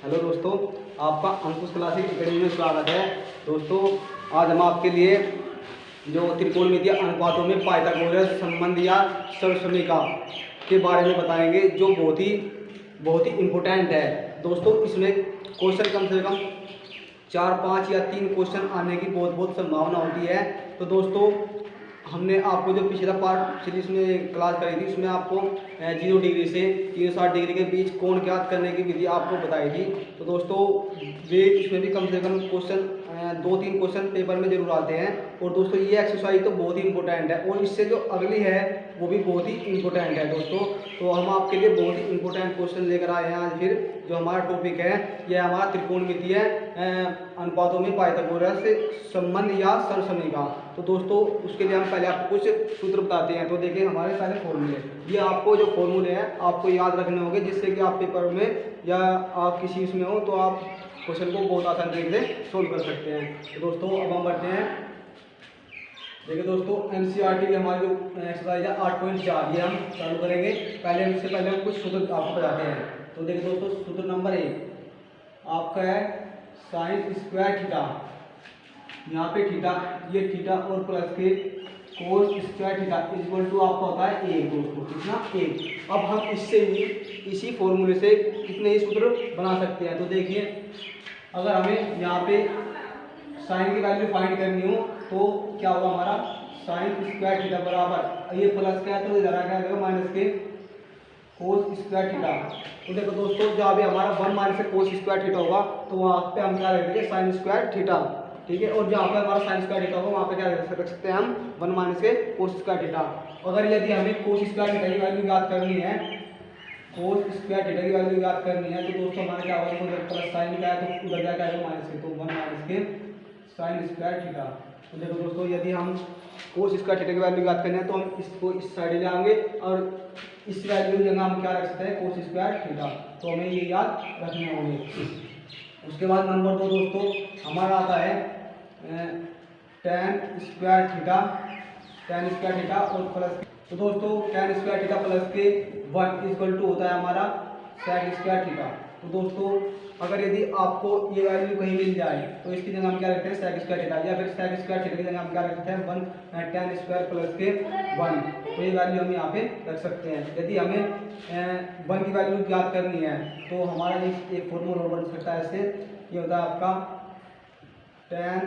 Hello दोस्तों, आपका अंकुश classic academy में स्वागत है। दोस्तों, आज हम आपके लिए जो त्रिकोणमितीय अनुपातों में पाइथागोरस संबंध या सर्वसमीका के बारे में बताएंगे, जो बहुत ही इम्पोर्टेंट है। दोस्तों, इसमें क्वेश्चन कम से कम 4, 5 या 3 क्वेश्चन आने की बहुत संभावना होती है। तो दोस्तों, हमने आपको जो पिछला पार्ट सीरीज में क्लास करी थी, उसमें आपको 0 डिग्री से 360 डिग्री के बीच कोण ज्ञात करने की विधि आपको बताई थी। तो दोस्तों, वे इसमें भी कम से कम क्वेश्चन 2-3 क्वेश्चन पेपर में जरूर आते हैं। और दोस्तों, ये एक्सरसाइज तो बहुत ही इंपॉर्टेंट है, और इससे जो अगली है वो भी बहुत ही इंपॉर्टेंट है। दोस्तों, तो हम आपके लिए बहुत ही इंपॉर्टेंट क्वेश्चन लेकर आए हैं आज। फिर जो हमारा टॉपिक है, यह हमारा त्रिकोणमितीय अनुपातों में पाइथागोरस संबंध या सर्वसमीका। तो दोस्तों, उसके लिए हम पहले आपको कुछ सूत्र बताते हैं। तो देखिए, हमारे पहले फॉर्मूले, ये आपको जो फॉर्मूले हैं आपको याद रखने होंगे, जिससे कि आप पेपर में या आप किसी इसमें हो तो आप क्वेश्चन को बहुत आसान तरीके से सोल्व कर सकते हैं। तो दोस्तों, अब हम बढ़ते हैं। देखिए दोस्तों, एनसीईआरटी की हमारी जो एक्सरसाइज है 8.4, ये हम चालू करेंगे। इससे पहले हम कुछ सूत्र आपको बताते हैं। तो देखिए दोस्तों, सूत्र नंबर 1 आपका है साइन स्क्वायर थीटा। यहाँ पे थीटा, ये थीटा और प्लस के cos square theta equal to आपका होता है 1। दोस्तों, कितना? 1। अब हम इससे ही इसी फॉर्मूले से कितने ही सूत्र बना सकते हैं। तो देखिए, अगर हमें यहाँ पे साइन की वैल्यू फाइंड करनी हो तो क्या होगा हमारा, साइन स्क्वायर थीटा बराबर, ये प्लस का है तो इधर क्या आएगा माइनस के कोस स्क्वायर थीटा। तो देखो दोस्तों, जहाँ भी हमारा 1 माइनस के कोस स्क्वायर थीटा होगा तो वहाँ पे हम क्या रखेंगे, साइन स्क्वायर थीटा। ठीक है, और जहाँ पे हमारा साइन स्क्वायर थीटा होगा वहाँ पे क्या रख सकते हैं हम, 1 माइनस के कोस स्क्वायर थीटा। अगर यदि हमें कोस स्क्वायर थीटा की वैल्यू याद करनी है, कोस स्क्वायर थीटा की वैल्यू याद करनी है, तो दोस्तों हमारा क्या होगा, उधर प्लस साइन क्या है तो उधर क्या आएगा माइनस के, तो 1 माइनस के साइन स्क्वायर थीटा। तो देखो दोस्तों, यदि हम कोस स्क्वायर थीटा की वैल्यू याद करनी है तो हम इसको इस साइड ले आएंगे और इस वैल्यू की जगह हम क्या रख सकते हैं, कोस स्क्वायर थीटा। तो हमें ये याद रखने होंगे। उसके बाद नंबर 2 दोस्तों, हमारा आता है tan स्क्वायर थीटा और प्लस, तो दोस्तों tan स्क्वायर थीटा प्लस के 1 इक्वल टू होता है हमारा sec स्क्वायर थीटा। तो दोस्तों, अगर यदि आपको ये वैल्यू कहीं मिल जाए तो इसकी जगह हम क्या रखते हैं, sec स्क्वायर थीटा, या फिर sec स्क्वायर थीटा की जगह हम क्या रखते हैं, 1 tan स्क्वायर प्लस के 1। तो ये वैल्यू हम यहाँ पे रख सकते हैं। यदि हमें 1 की वैल्यू याद करनी है तो हमारा एक फॉर्मूला बन सकता है। इससे ये होता है आपका tan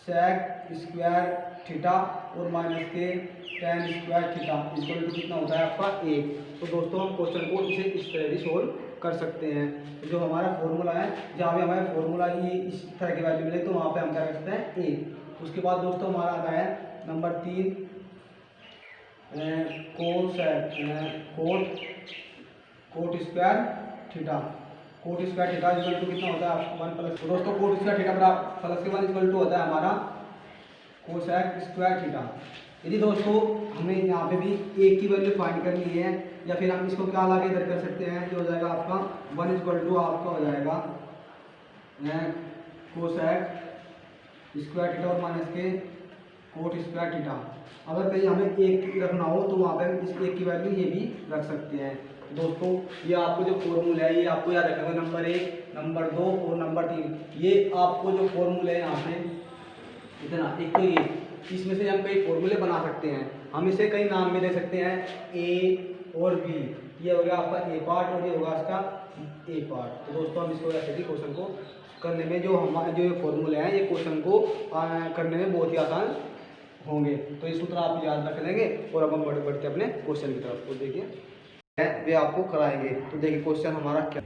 sec स्क्वायर थीटा और माइनस के tan square theta equal to कितना होता है आपका 1। तो दोस्तों, हम क्वेश्चन को इसे इस तरह भी सोल्व कर सकते हैं। जो हमारा फॉर्मूला है, जहाँ पे हमारा फॉर्मूला ये इस तरह की वैल्यू मिले तो वहाँ पे हम क्या रख सकते हैं, 1। उसके बाद दोस्तों हमारा आता है number 3 cot square theta. Cot square theta equal to कितना होता है 1 प्लस, तो दोस्तों कोट स्क्वायर थीटा बराबर प्लस के 1 इक्वल टू होता है हमारा कोसेक स्क्वायर थीटा। यदि दोस्तों हमें यहाँ पे भी 1 की वैल्यू फाइंड करनी है, या फिर हम इसको क्या लाके इधर कर सकते हैं, जो हो जाएगा आपका 1 इक्वल टू आपका हो जाएगा कोसेक स्क्वायर थीटा और माइनस के कोट स्क्वायर थीटा। अगर कहीं हमें 1 रखना हो तो वहाँ पे हम इस 1 की वैल्यू ये भी रख सकते हैं। दोस्तों, ये आपको जो फॉर्मूला है ये आपको याद रखना है, नंबर 1, नंबर 2 और नंबर 3। ये आपको जो फॉर्मूले हैं यहाँ पे इतना, एक तो ये, इसमें से हम कई फॉर्मूले बना सकते हैं। हम इसे कई नाम में दे सकते हैं, ए और बी। ये हो गया आपका ए पार्ट और ये होगा इसका ए पार्ट। तो दोस्तों, हम इसको ऐसे भी क्वेश्चन को करने में जो हमारे जो ये फॉर्मूले हैं ये क्वेश्चन को करने में बहुत ही आसान होंगे। तो ये सूत्र आप याद रख लेंगे और अब हम बढ़ते अपने क्वेश्चन की तरफ। तो देखिए, वे आपको कराएंगे। तो देखिए क्वेश्चन हमारा क्या।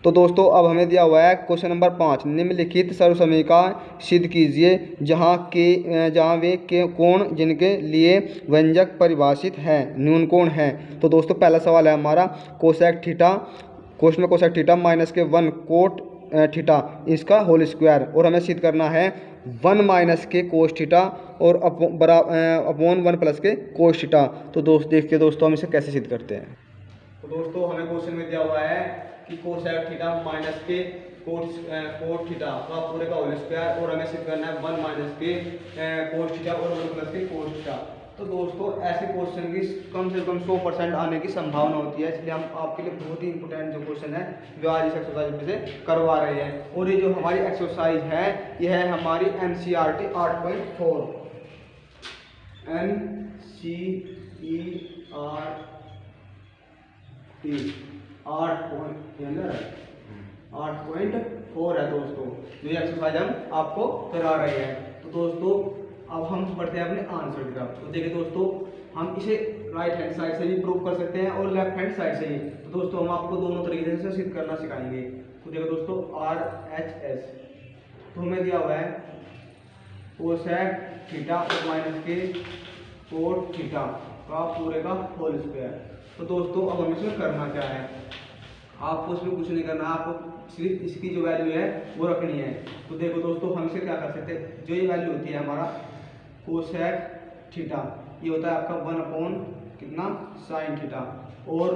तो दोस्तों, अब हमें दिया हुआ है क्वेश्चन नंबर 5, निम्नलिखित सर्वसमीका सिद्ध कीजिए जहाँ वे के कोण जिनके लिए व्यंजक परिभाषित है न्यून कोण है। तो दोस्तों, पहला सवाल है हमारा कोसेक थीटा, क्वेश्चन में कोसेक थीटा माइनस के 1 कोट थीटा इसका होल स्क्वायर, और हमें सिद्ध करना है 1 माइनस के कोस थीटा और अपॉन 1 प्लस के कोस थीटा। तो देखिए दोस्तों, हम इसे कैसे सिद्ध करते हैं। तो दोस्तों, हमें क्वेश्चन में दिया हुआ है कि कोसेक थीटा माइनस के कोट थीटा का पूरे का होल स्क्वायर, और हमें सिद्ध करना है 1 माइनस के कोस थीटा और 1 प्लस के कोस थीटा। तो दोस्तों ऐसे क्वेश्चन की कम से कम 100% आने की संभावना होती है, इसलिए हम आपके लिए बहुत ही इंपॉर्टेंट जो क्वेश्चन है जो आज इस एक्सरसाइज में से करवा रहे हैं। और ये जो हमारी एक्सरसाइज है यह है हमारी NCERT 8.4 8.4 है दोस्तों, जो ये एक्सरसाइज हम आपको करा रहे हैं। तो दोस्तों अब हम बढ़ते हैं अपने आंसर की तरफ। तो देखिए दोस्तों, हम इसे राइट हैंड साइड से भी प्रूव कर सकते हैं और लेफ्ट हैंड साइड से ही। तो दोस्तों हम आपको दोनों तरीके से सिद्ध करना सिखाएंगे। तो देखो दोस्तों, RHS तो हमें दिया हुआ है कोसेक थीटा और माइनस के कोट थीटा का पूरे का होल स्क्वायर। तो दोस्तों अब हमें इसमें करना क्या है, आपको इसमें कुछ नहीं करना, आपको सिर्फ इसकी जो वैल्यू है वो रखनी है। तो देखो दोस्तों, हम इसे क्या कर सकते हैं, जो ये वैल्यू होती है हमारा कोसेक थीटा, ये होता है आपका 1 अपॉन कितना साइन थीटा, और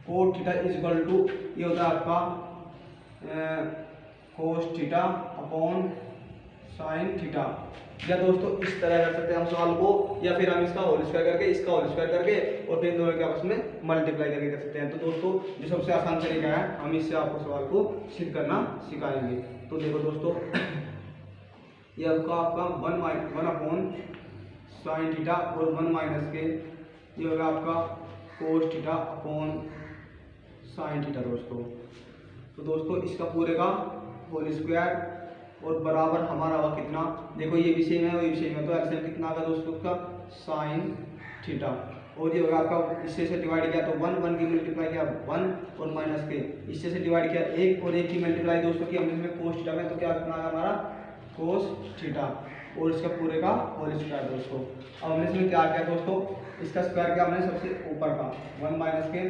cot theta is equal to ये होता है आपका cos theta upon sine theta. या दोस्तों इस तरह कर सकते हैं हम सवाल को, या फिर हम इसका होल स्क्वायर करके इसका होल स्क्वायर करके और फिर दोनों के आपस में मल्टीप्लाई करके कर सकते हैं। तो दोस्तों जो सबसे आसान तरीका है, हम इससे आपको सवाल को सिद्ध करना सिखाएंगे। तो देखो दोस्तों, ये आपका 1 अपॉन साइन थीटा और 1 माइनस के ये होगा आपका cos theta upon sine theta दोस्तों। तो दोस्तों इसका पूरे का होल स्क्वायर और बराबर हमारा हुआ कितना, देखो ये भी सेम है और ये भी सेम है, तो एलसीएम कितना आएगा दोस्तों का साइन थीटा, और ये होगा आपका इससे से डिवाइड किया तो 1 की मल्टीप्लाई किया 1 और माइनस के इससे से डिवाइड किया 1 और 1 की मल्टीप्लाई दोस्तों की हमने इसमें कोस थीटा में, तो क्या कितना आएगा हमारा कोस थीटा और इसका पूरे का होल स्क्वायर दोस्तों। अब हमने इसमें क्या किया दोस्तों, इसका स्क्वायर किया हमने सबसे ऊपर का 1 माइनस के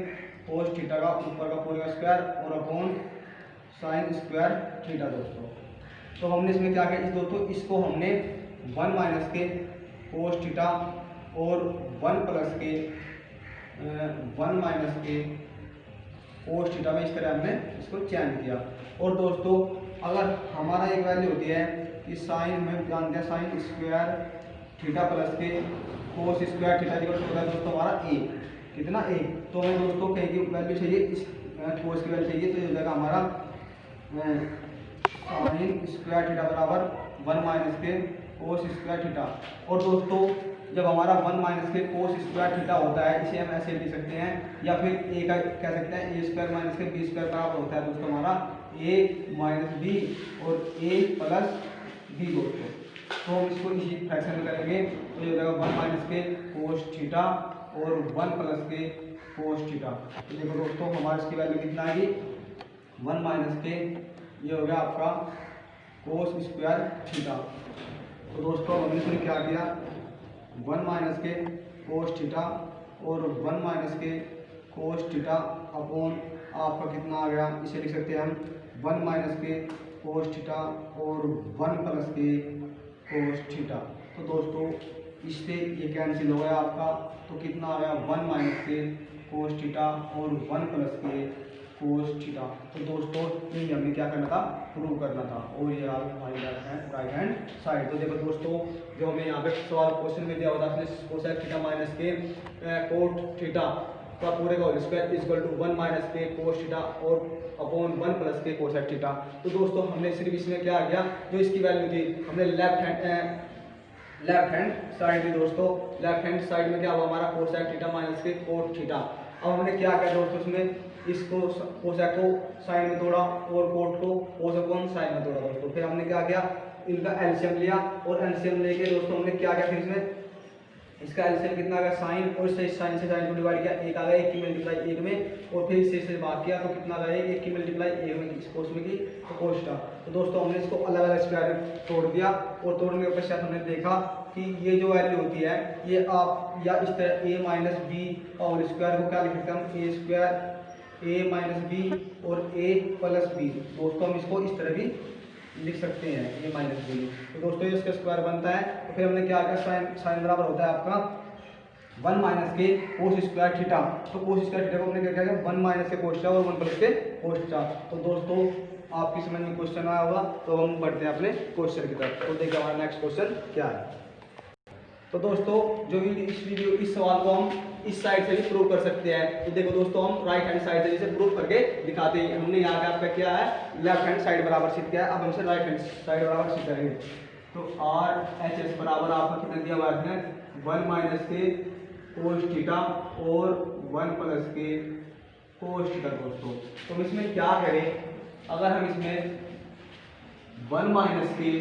कोस थीटा का ऊपर का पूरे का स्क्वायर और अपॉन साइन स्क्वायर थीटा दोस्तों। तो हमने इसमें क्या किया, इस दोस्तों इसको हमने 1 माइनस के कोस थीटा और 1 प्लस के 1 माइनस के कोस थीटा में इस तरह हमने इसको चेंज किया। और दोस्तों अगर हमारा एक वैल्यू होती है कि साइन में जानते हैं साइन स्क्वायर थीटा प्लस के कोस स्क्वायर थीटा जो होता है दोस्तों हमारा a, कितना a, तो हमें दोस्तों कहीं की वैल्यू चाहिए, इस कोस की वैल्यू चाहिए, तो ये हो जाएगा हमारा साइन स्क्वायर थीटा बराबर 1 माइनस के कोस स्क्वायर थीटा। और दोस्तों जब हमारा 1 माइनस के कोस स्क्वायर थीटा होता है, इसे हम ऐसे लिख सकते हैं, या फिर ए का कह सकते हैं ए स्क्वायर माइनस के बी स्क्वायर बराबर होता है दोस्तों हमारा ए माइनस बी और ए प्लस बी दोस्तों। तो हम इसको इसी फ्रैक्शन में करेंगे, तो ये हो जाएगा 1 माइनस के कोस थीटा और 1 प्लस के कोस थीटा। तो देखो दोस्तों हमारे इसकी वैल्यू कितना आएगी, 1 माइनस के ये हो गया आपका कोस स्क्वायर थीटा। तो दोस्तों हमने इसमें क्या किया, 1 माइनस के कोस थीटा और 1 माइनस के कोस थीटा अपॉन आपका कितना आ गया, इसे लिख सकते हैं हम 1 माइनस के कोस थीटा और 1 प्लस के कोस थीटा। तो दोस्तों इससे ये कैंसिल हो गया आपका, तो कितना आ गया 1 माइनस के कोस थीटा और 1 प्लस के कोस थीटा। तो दोस्तों ये हमने क्या करना था, प्रूव करना था, और ये हमारी राइट हैंड साइड। तो देखो दोस्तों जो हमें यहाँ पे सवाल क्वेश्चन में दिया होता है कोसेक थीटा माइनस के कोट थीटा का पूरे का whole square is equal to 1 minus के कोस थीटा और अपॉन 1 प्लस के कोसेक थीटा। तो दोस्तों हमने सिर्फ इसमें क्या किया, जो इसकी वैल्यू थी हमने लेफ्ट हैंड साइड थी दोस्तों, लेफ्ट हैंड साइड में क्या हुआ हमारा कोसेक थीटा माइनस के कोट थीटा। अब हमने क्या किया दोस्तों, इसमें इसको कोसेक को साइन में तोड़ा और कोट को कोस अपॉन साइन में तोड़ा दोस्तों। फिर हमने क्या किया, इनका एलसीएम लिया और एलसीएम लेके दोस्तों हमने क्या किया, फिर इसमें इसका एलसीएम कितना आ गया साइन, और इससे साइन से साइन को डिवाइड किया, एक आ गया 1 की मल्टीप्लाई 1 में, और फिर इससे भाग किया तो कितना आ गया 1 की मल्टीप्लाई 1 में इस कोस में की तो कोस था। तो दोस्तों हमने इसको अलग अलग स्क्वायर तोड़ दिया, और तोड़ने के पश्चात हमने देखा कि ये जो वैल्यू होती है ये आप या इस तरह a माइनस बी और स्क्वायर को क्या लिख सकते हैं हम, ए स्क्वायर a माइनस बी और a प्लस बी। दोस्तों हम इसको इस तरह भी लिख सकते हैं a माइनस बी। तो दोस्तों ये इसका स्क्वायर बनता है। तो फिर हमने क्या किया, साइन बराबर होता है आपका 1 माइनस के कोस स्क्वायर थीटा। तो कोस स्क्वायर थीटा को हमने क्या किया, 1 माइनस के कोस थीटा और 1 प्लस के कोस थीटा। तो दोस्तों आपकी समझ में क्वेश्चन आया होगा, तो हम बढ़ते हैं अपने क्वेश्चन की तरफ। तो देखिए हमारा नेक्स्ट क्वेश्चन क्या है। तो दोस्तों इस सवाल को हम इस साइड से भी प्रूव कर सकते हैं। तो देखो दोस्तों, हम राइट हैंड साइड से इसे प्रूव करके दिखाते हैं। हमने यहाँ पे आपका क्या है, लेफ्ट हैंड साइड बराबर सिद्ध किया है। अब हमसे राइट हैंड साइड बराबर सिद्ध करेंगे। तो RHS बराबर आपका कितना दिया हुआ है, 1 माइनस के कोस थीटा और 1 प्लस के कोस थीटा। दोस्तों तो हम इसमें क्या करें, अगर हम इसमें 1 माइनस के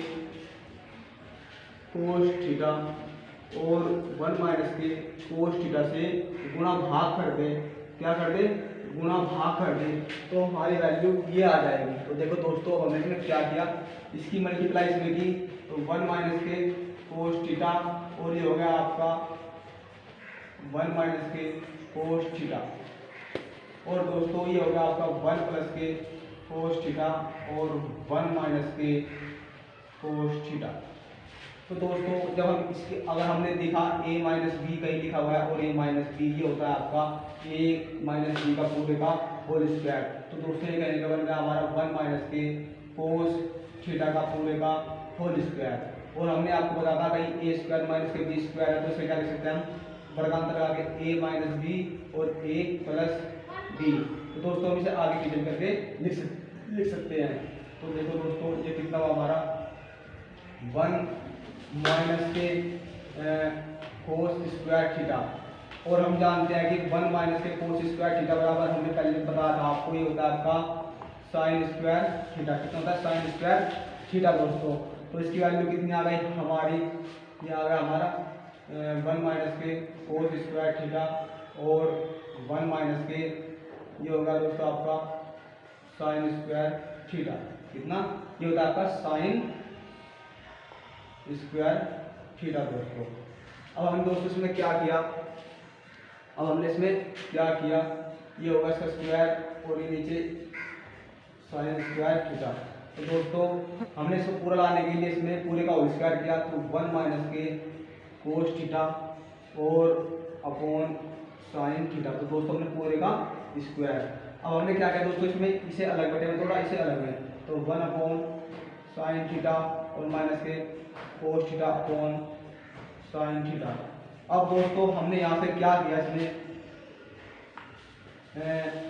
कोस थीटा और 1 माइनस के कोस थीटा से गुणा भाग कर दे, क्या कर दे, गुणा भाग कर दे, तो हमारी वैल्यू ये आ जाएगी। तो देखो दोस्तों, अब हमने इसमें क्या किया, इसकी मल्टीप्लाई इसमें की, तो 1 माइनस के कोस थीटा और ये हो गया आपका 1 माइनस के कोस थीटा, और दोस्तों ये हो गया आपका 1 प्लस के कोस थीटा और 1 माइनस के कोस थीटा। तो दोस्तों जब हम इसके अगर हमने देखा a माइनस बी कहीं लिखा हुआ है और a माइनस बी, ये होता है आपका a माइनस बी का पूरे का होल स्क्वायर। तो दोस्तों ये कहने का बन गया हमारा 1 माइनस के कोस थीटा का पूरे का होल स्क्वायर। और हमने आपको बताया था कहीं a स्क्वायर माइनस के बी स्क्वायर है, तो इसे क्या लिख सकते हैं हम, वर्गांतर लगा के a माइनस बी और a प्लस बी। तो दोस्तों हम इसे आगे डिवीजन करके लिख सकते हैं। तो देखो दोस्तों, ये कितना हुआ हमारा 1 माइनस के कोस स्क्वायर थीटा, और हम जानते हैं कि 1 माइनस के कोस स्क्वायर थीटा बराबर, हमने पहले बताया था आपको, ये होता है आपका साइन स्क्वायर थीटा। कितना होता है, साइन स्क्वायर थीटा। दोस्तों तो इसकी वैल्यू कितनी आ गई हमारी, ये आ गया हमारा 1 माइनस के कोस स्क्वायर थीटा और 1 माइनस के, ये होगा दोस्तों आपका साइन स्क्वायर थीटा। कितना, ये होता है आपका साइन स्क्वायर थीटा। दोस्तों अब हम दोस्तों इसमें क्या किया, अब हमने इसमें क्या किया, ये होगा इसका स्क्वायर और ये नीचे साइन स्क्वायर थीटा। तो दोस्तों हमने इसको पूरा लाने के लिए इसमें पूरे का होल स्क्वायर किया, तो 1 माइनस के कोस थीटा और अपॉन साइन थीटा। तो दोस्तों हमने पूरे का स्क्वायर। अब हमने क्या किया दोस्तों, इसमें इसे अलग बटे में तोड़ा, इसे अलग में, तो 1 अपॉन साइन थीटा और माइनस के cos theta upon sine theta. अब दोस्तों हमने यहाँ से क्या किया, इसमें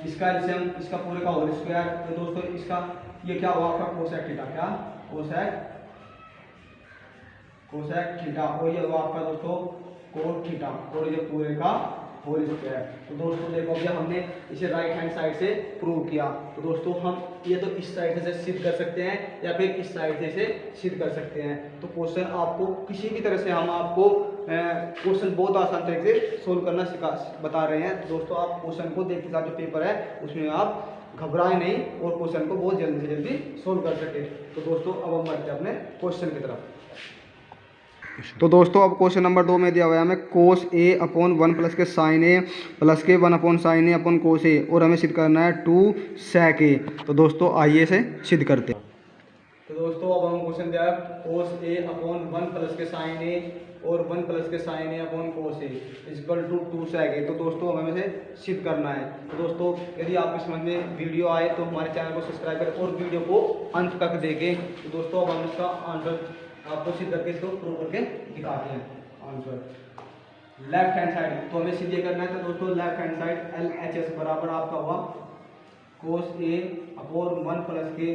इसका एलसीएम, इसका पूरे का होल स्क्वायर। तो दोस्तों इसका ये क्या हुआ आपका कोसेक थीटा, क्या कोसेक थीटा, और ये हुआ आपका दोस्तों कोट थीटा, और ये पूरे का होल स्क्वायर। तो दोस्तों देखो अभी हमने इसे राइट हैंड साइड से प्रूव किया। तो दोस्तों हम ये तो इस साइड से सिद्ध कर सकते हैं या फिर इस साइड से इसे सिद्ध कर सकते हैं। तो क्वेश्चन आपको किसी भी तरह से हम आपको क्वेश्चन बहुत आसान तरीके से सोल्व करना बता रहे हैं। तो दोस्तों आप क्वेश्चन को देखते साथ जो पेपर है उसमें आप घबराए नहीं और क्वेश्चन को बहुत जल्दी से जल्दी सोल्व कर सके। तो दोस्तों अब हम बढ़ते हैं अपने क्वेश्चन की तरफ। तो दोस्तों अब क्वेश्चन नंबर 2 में दिया हुआ है हमें कोस ए अपॉन 1 प्लस के साइन ए प्लस के 1 upon sine A upon cos ए, और हमें सिद्ध करना है 2 सेक ए। तो दोस्तों आइए इसे सिद्ध करते हैं। तो दोस्तों अब हम क्वेश्चन दिया है कोस ए अपॉन 1 प्लस के साइन ए और 1 प्लस के sine A upon cos A equal to 2 sec A. तो दोस्तों हमें इसे सिद्ध करना है। तो दोस्तों यदि आप समझ में वीडियो आए तो हमारे चैनल को सब्सक्राइब करें और वीडियो को अंत तक देखें। तो दोस्तों अब हम इसका आंसर आपको सिद्ध करके इसको प्रूव करके दिखाते हैं। आंसर लेफ्ट हैंड साइड तो हमें सीधे करना है। तो दोस्तों लेफ्ट हैंड साइड LHS बराबर आपका हुआ कोस ए अपॉन 1 प्लस के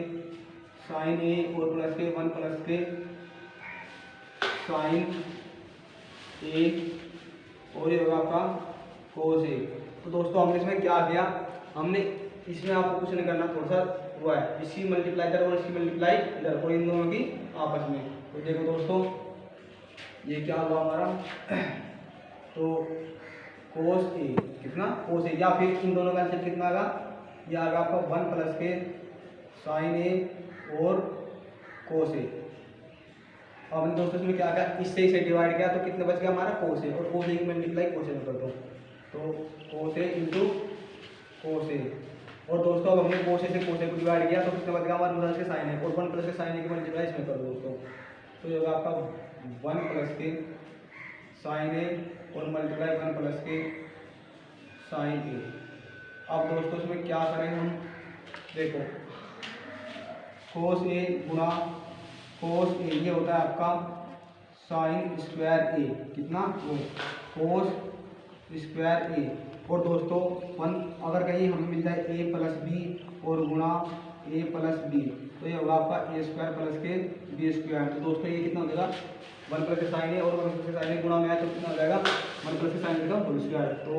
साइन ए और प्लस के 1 प्लस के साइन ए, और ये होगा आपका कोस ए। तो दोस्तों हमने इसमें क्या किया, हमने इसमें आपको कुछ नहीं करना, थोड़ा सा हुआ है इसकी मल्टीप्लाई इधर और इसकी मल्टीप्लाई इधर और इन दोनों की आपस में। तो देखो दोस्तों ये क्या हुआ हमारा, तो कोस ए कितना, कोस ए, या फिर इन दोनों का आंसर कितना आएगा, ये आएगा आपका 1 प्लस के साइन ए और कोस ए। अब हमने दोस्तों इसमें क्या किया, इससे इसे डिवाइड किया तो कितना बच गया हमारा कोस ए, और कोस ए की मल्टीप्लाई कोस ए में कर दो, तो कोस ए इंटू कोस ए। और दोस्तों अब हमने कोस ए से कोस ए को डिवाइड किया तो कितना बच गया हमारा 1 प्लस के साइन ए, और 1 प्लस के साइन ए की मल्टीप्लाई इसमें कर दो दोस्तों, तो ये होगा आपका 1 प्लस के साइन ए और मल्टीप्लाई 1 प्लस के साइन ए। अब दोस्तों इसमें क्या करें हम, देखो कोस ए गुणा कोस ए, ये होता है आपका साइन स्क्वायर ए कितना वो कोस स्क्वायर ए। और दोस्तों वन अगर कहीं हमें मिल जाए ए प्लस बी और गुणा ए प्लस बी तो ये होगा आपका ए स्क्वायर प्लस के बी स्क्वायर। तो दोस्तों ये कितना हो जाएगा वन प्लस के साइन ए और वन प्लस के साइन ए गुणा में है तो कितना हो जाएगा वन प्लस के साइन ए का होल स्क्वायर। तो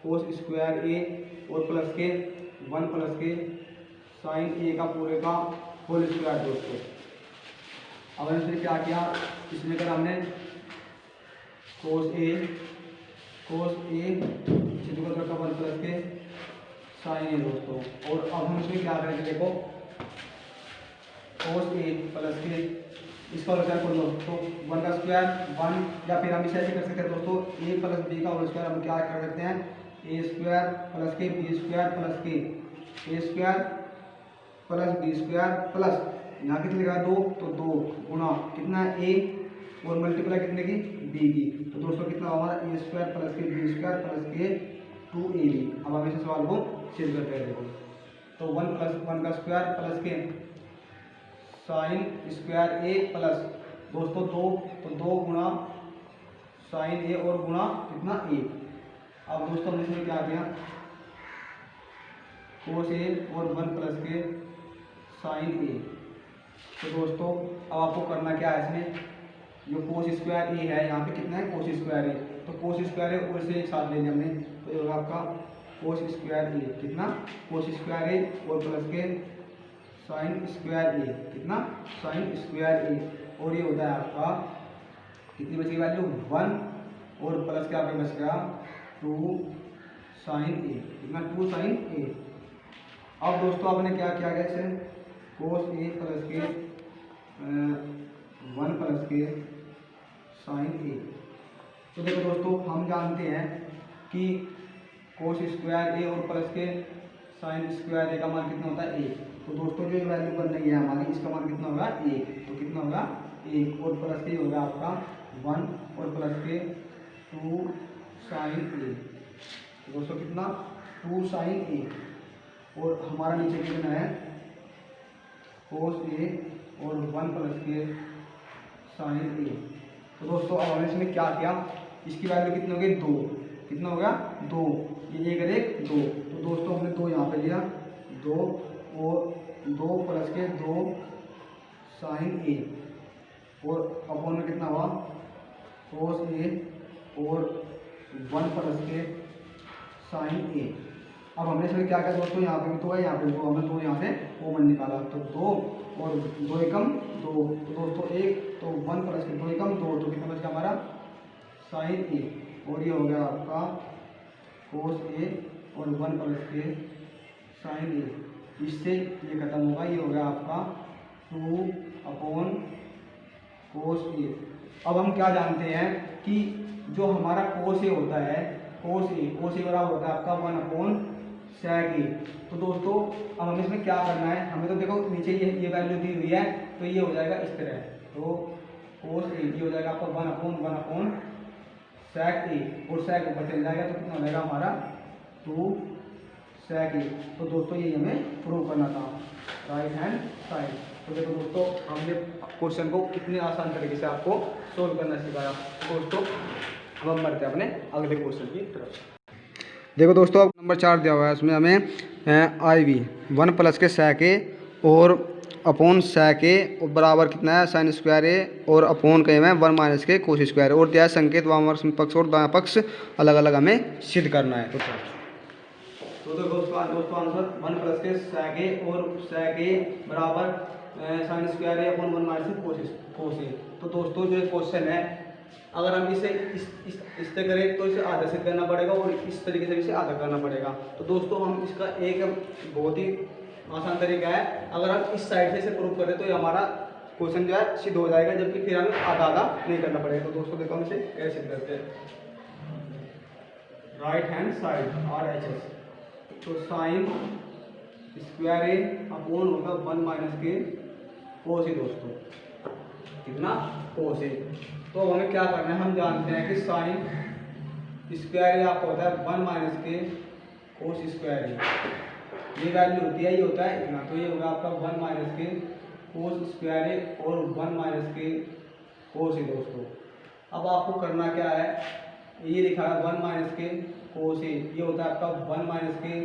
कोस स्क्वायर ए और प्लस के वन प्लस के साइन ए का पूरे का होल स्क्वायर। दोस्तों अब हमने क्या किया इसमें कर हमने कोस ए चित्र का वन प्लस के साइन ए दोस्तों। और अब हम इसमें क्या करेंगे देखो कोस ए प्लस के इसका होल स्क्वायर कर लो तो वन का स्क्वायर वन या फिर हम इसे ऐसे कर सकते हैं दोस्तों ए प्लस बी का होल स्क्वायर हम क्या कर सकते हैं ए स्क्वायर प्लस के बी स्क्वायर प्लस के a square plus b square plus यहाँ कितने लिखा है दो तो दो गुणा कितना ए और मल्टीप्लाई कितने की बी की। तो दोस्तों कितना हमारा ए स्क्वायर प्लस के बी स्क्वायर प्लस के 2ab। अब हम इस सवाल को सिद्ध करते हैं देखो तो वन प्लस वन का स्क्वायर प्लस के साइन स्क्वायर ए प्लस दोस्तों दो तो दो गुणा साइन ए और गुणा कितना ए। अब दोस्तों हमने इसमें क्या किया कोस ए और वन प्लस के साइन ए। तो दोस्तों अब आपको करना क्या है इसमें जो कोस स्क्वायर ए है यहाँ पे कितना है कोस स्क्वायर ए तो कोस स्क्वायर ए और से एक साथ ले लिया हमने तो ये होगा आपका कोस स्क्वायर ए कितना कोस स्क्वायर ए और प्लस के साइन स्क्वायर ए कितना साइन स्क्वायर ए। और ये होता है आपका कितनी बची वैल्यू वन और प्लस के आपके बच गया 2 साइन ए कितना 2 साइन ए। अब दोस्तों आपने क्या किया गया इसे कोस ए प्लस के वन प्लस के साइन ए। तो देखो दोस्तों हम जानते हैं कि कोस स्क्वायर ए और प्लस के साइन स्क्वायर ए का मान कितना होता है 1। तो दोस्तों जो वैल्यू बन रही है हमारी इसका मान कितना होगा 1 तो कितना होगा 1 और प्लस के होगा आपका 1 और प्लस के 2 साइन ए। तो दोस्तों कितना 2 साइन ए और हमारा नीचे कितना है कोस ए और 1 प्लस के साइन ए। तो दोस्तों अब हमने इसमें क्या किया इसकी वैल्यू कितनी हो गई 2 कितना हो गया 2 ये एक और एक 2 तो दोस्तों हमने 2 यहाँ पे लिया 2 और 2 प्लस के 2 साइन ए और अपॉन में कितना हुआ कोस ए और 1 प्लस के साइन ए। अब हमने इसमें क्या किया दोस्तों यहाँ पे भी 2 है यहाँ पे भी 2 हमने 2 यहाँ से कॉमन निकाला तो 2 और 2 एकम 2 तो दोस्तों 1 तो 1 प्लस के 2 एकम 2 तो कितना बच गया हमारा साइन ए। और ये हो गया आपका कोस ए और 1 प्लस के साइन ए। इससे ये खत्म होगा ये हो गया आपका 2 अपॉन कोस ए। अब हम क्या जानते हैं कि जो हमारा कोस ए होता है कोस ए बराबर होता है आपका 1 अपॉन सेक ए। तो दोस्तों अब हमें इसमें क्या करना है हमें तो देखो नीचे ये वैल्यू दी हुई है तो ये हो जाएगा इस तरह तो कोस ए ये हो जाएगा आपका 1 अपॉन सेक ए और सेक ऊपर चल जाएगा तो कितना हो जाएगा हमारा 2 सेक ए। तो दोस्तों ये हमें प्रूव करना था राइट हैंड साइड। तो देखो दोस्तों हमने क्वेश्चन को कितने आसान तरीके से आपको सोल्व करना सिखाया। दोस्तों अब हम बढ़ते हैं अपने अगले क्वेश्चन की तरफ। देखो दोस्तों अब नंबर 4 दिया हुआ है इसमें हमें आई वी 1 प्लस के सेक ए और अपॉन सेक ए बराबर कितना है साइन स्क्वायर ए और अपॉन कहे में 1 माइनस के कोस स्क्वायर और दिया है संकेत वाम पक्ष और दायां पक्ष अलग अलग हमें सिद्ध करना है। तो दोस्तों आंसर 1 प्लस के सेक ए और सेक ए बराबर साइन स्क्वायर ए अपॉन 1 माइनस कोस ए। तो दोस्तों जो क्वेश्चन है अगर हम इसे इस तरह करें तो इसे आधा सिद्ध करना पड़ेगा और इस तरीके से इसे आधा करना पड़ेगा। तो दोस्तों हम इसका एक बहुत ही आसान तरीका है अगर हम इस साइड से इसे प्रूव करें तो ये हमारा क्वेश्चन जो है सिद्ध हो जाएगा जबकि फिर हमें आधा आधा नहीं करना पड़ेगा। तो दोस्तों देखो हम इसे कैसे सिद्ध करते हैं राइट हैंड साइड RHS। तो साइन स्क्वायर ए अपॉन होगा 1 माइनस के कोस ए दोस्तों कितना कोस ए। तो हमें क्या करना है हम जानते हैं कि साइन स्क्वायर आपका होता है 1 माइनस के कोस स्क्वायर ये वैल्यू होती है ये होता है इतना। तो ये होगा आपका 1 माइनस के कोस स्क्वायर और 1 माइनस के कोस ए दोस्तों। अब आपको करना क्या है, ये लिखा है 1 माइनस के कोस ए, ये होता है आपका 1 माइनस के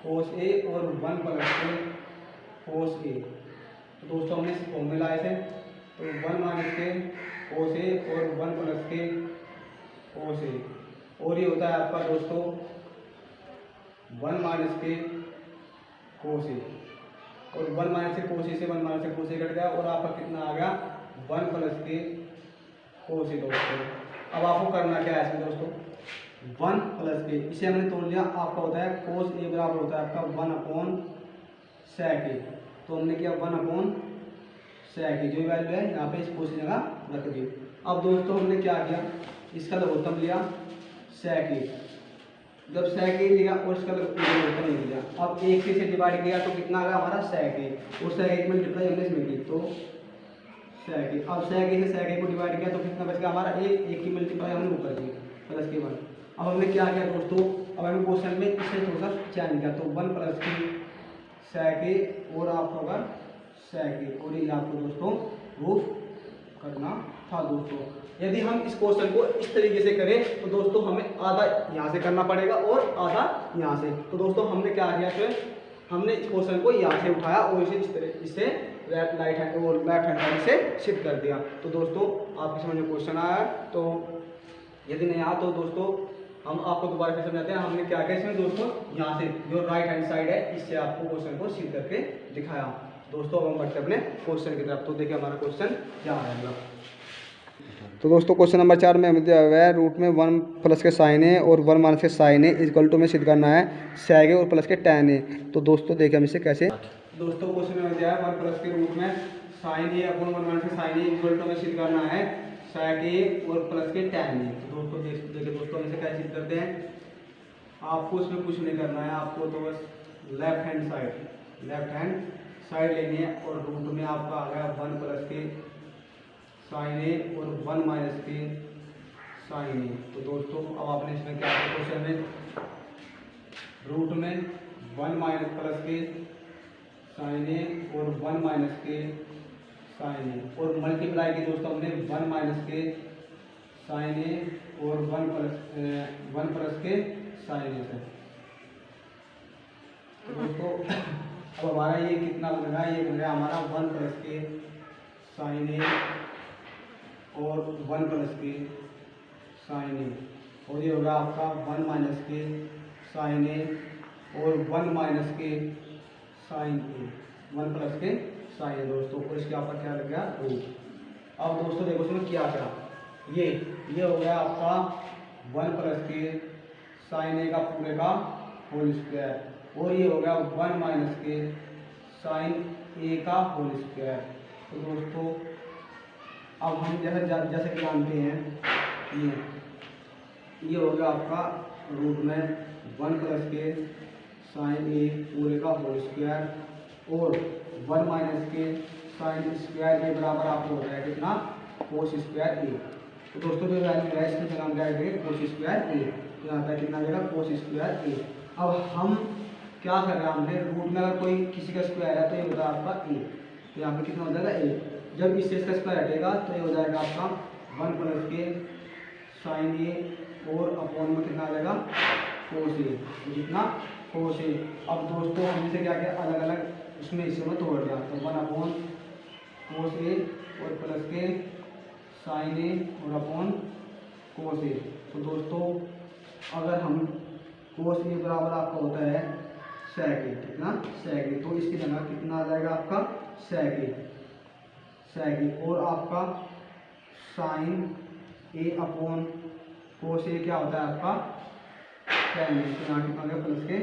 कोस ए और 1 प्लस के कोस ए। तो दोस्तों हमने फॉर्मूला ऐसे, तो 1 माइनस के कोस ए और 1 प्लस के कोस ए, और ये होता है आपका दोस्तों 1 माइनस के कोस ए, और 1 माइनस के कोस ए से 1 माइनस के कोस ए कट गया, और आपका कितना आ गया 1 प्लस के कोस ए दोस्तों। अब आपको करना क्या है इसमें दोस्तों, 1 प्लस के, इसे हमने तोड़ लिया, आपका होता है कोस ए बराबर होता है आपका 1 अपॉन सेक ए। तो हमने किया 1 अपॉन सेक ए, जो वैल्यू है यहाँ पे इस कोस की जगह रख दी। अब दोस्तों हमने क्या किया, इसका लघुत्तम लिया सेक ए, जब सेक ए लिया और इसका लघुत्तम नहीं लिया, अब 1 से डिवाइड किया तो कितना आ गया हमारा सेक ए, और सेक ए मल्टीप्लाई हमने इसमें की तो सेक ए। अब सेक ए से सेक ए को डिवाइड किया तो कितना बच गया हमारा 1 की मल्टीप्लाई हमने ऊपर की प्लस के 1। अब हमने क्या किया दोस्तों, अब हमें क्वेश्चन में इसे थोड़ा सा चेंज किया, तो 1 प्लस की सेक ए और आपका होगा सेक ए, और ये आपको दोस्तों प्रूफ करना था दोस्तों। यदि हम इस क्वेश्चन को इस तरीके से करें तो दोस्तों हमें आधा यहाँ से करना पड़ेगा और आधा यहाँ से। तो दोस्तों हमने क्या किया, फिर हमने इस क्वेश्चन को यहाँ से उठाया और इसे इस तरह इससे लेफ्ट हैंड साइड से शिफ्ट कर दिया। तो दोस्तों आपकी समझ में क्वेश्चन आया, तो यदि नहीं आया तो दोस्तों हम आपको दोबारा फिर समझाते हैं। हमने क्या किया इसमें दोस्तों, यहाँ से जो राइट हैंड साइड है इससे आपको क्वेश्चन को शिफ्ट करके दिखाया। दोस्तों अब हम बढ़ते अपने क्वेश्चन की तरफ, तो देखिए हमारा क्वेश्चन क्या आएगा। तो दोस्तों क्वेश्चन नंबर 4 में हमें दिया हुआ है रूट में 1 प्लस के साइन ए और 1 माइनस के साइन ए इक्वल टू में सिद्ध करना है सेक ए और प्लस के टैन ए। तो दोस्तों देखिए हम इसे कैसे, दोस्तों क्वेश्चन में दिया है 1 प्लस के रूट में साइन ए अपॉन 1 माइनस के साइन ए इक्वल टू में सिद्ध करना है सेक ए और प्लस के टैन ए। तो दोस्तों देखिए दोस्तों हम इसे कैसे सिद्ध करते हैं, आपको इसमें कुछ नहीं करना है, आपको तो बस लेफ्ट हैंड साइड लेनी है, और रूट में आपका आ गया 1 प्लस के साइन ए और 1 माइनस के साइन ए। तो दोस्तों अब आपने इसमें क्या किया, क्वेश्चन में रूट में 1 माइनस प्लस के साइन ए और 1 माइनस के साइन ए, और मल्टीप्लाई की दोस्तों हमने 1 माइनस के साइन ए और 1 प्लस के साइन ए से। तो दोस्तों अब हमारा ये कितना बन रहा है, ये बन रहा है हमारा 1 प्लस के साइन ए और 1 प्लस के साइन ए, और ये होगा आपका 1 माइनस के साइन ए और 1 माइनस के साइन ए, 1 प्लस के साइन ए दोस्तों, और इसके ऊपर क्या लग गया रूट। अब दोस्तों देखो इसमें क्या क्या, ये हो गया आपका 1 प्लस के साइन ए का पूरे का होल स्क्वायर, और ये हो गया 1 माइनस के साइन ए का होल स्क्वायर। तो दोस्तों अब हम जैसे कि जानते हैं ये हो गया आपका रूट में 1 प्लस के साइन ए पूरे का होल स्क्वायर और 1 माइनस के साइन स्क्वायर ए बराबर आपको हो जाएगा कितना, कोस स्क्वायर ए। तो दोस्तों जो वैल्यू है इसकी जगह हम जाएंगे कोस स्क्वायर ए, तो यहाँ पर कितना जाएगा कोस स्क्वायर ए। अब हम क्या कर रहे हैं, हमने रूट में अगर कोई किसी का स्क्वायर है तो ये होता है आपका ए, तो यहाँ पे कितना हो जाएगा ए। जब इससे इसका स्क्वायर हटेगा तो ये हो जाएगा आपका 1 प्लस के साइन ए और अपॉन में कितना आ जाएगा कोस ए, जितना कोस ए। अब दोस्तों हमने से क्या किया, अलग अलग उसमें इसे में तोड़ दिया, तो 1 अपॉन कोस ए और प्लस के साइन ए और अपॉन कोस ए। तो दोस्तों अगर हम कोस ए बराबर आपका होता है सेक ए, कितना सेक ए, तो इसकी जगह कितना आ जाएगा आपका सेक ए, और आपका साइन ए अपॉन कोस ए क्या होता है आपका टैन ए, तो यहाँ कितना गया प्लस के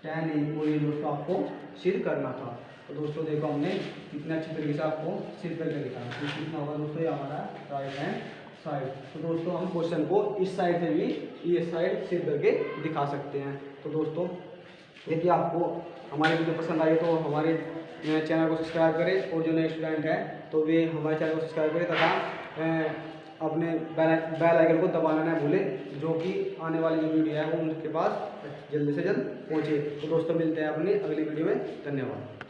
टैन ए, और ये दोस्तों आपको सिद्ध करना था। तो दोस्तों देखो हमने कितने अच्छी तरीके से आपको सिद्ध करके दिखाया। तो कितना होगा दोस्तों, ये हमारा राइट हैंड साइड। तो दोस्तों हम क्वेश्चन को इस साइड से भी ये साइड सिद्ध करके दिखा सकते हैं। तो दोस्तों यदि आपको हमारी वीडियो पसंद आई तो हमारे चैनल को सब्सक्राइब करें, और जो नए स्टूडेंट हैं तो वे हमारे चैनल को सब्सक्राइब करें तथा अपने बेल आइकन को दबाना ना भूलें, जो कि आने वाली जो वीडियो है वो उनके पास जल्दी से जल्द पहुँचे। तो दोस्तों मिलते हैं अपनी अगली वीडियो में, धन्यवाद।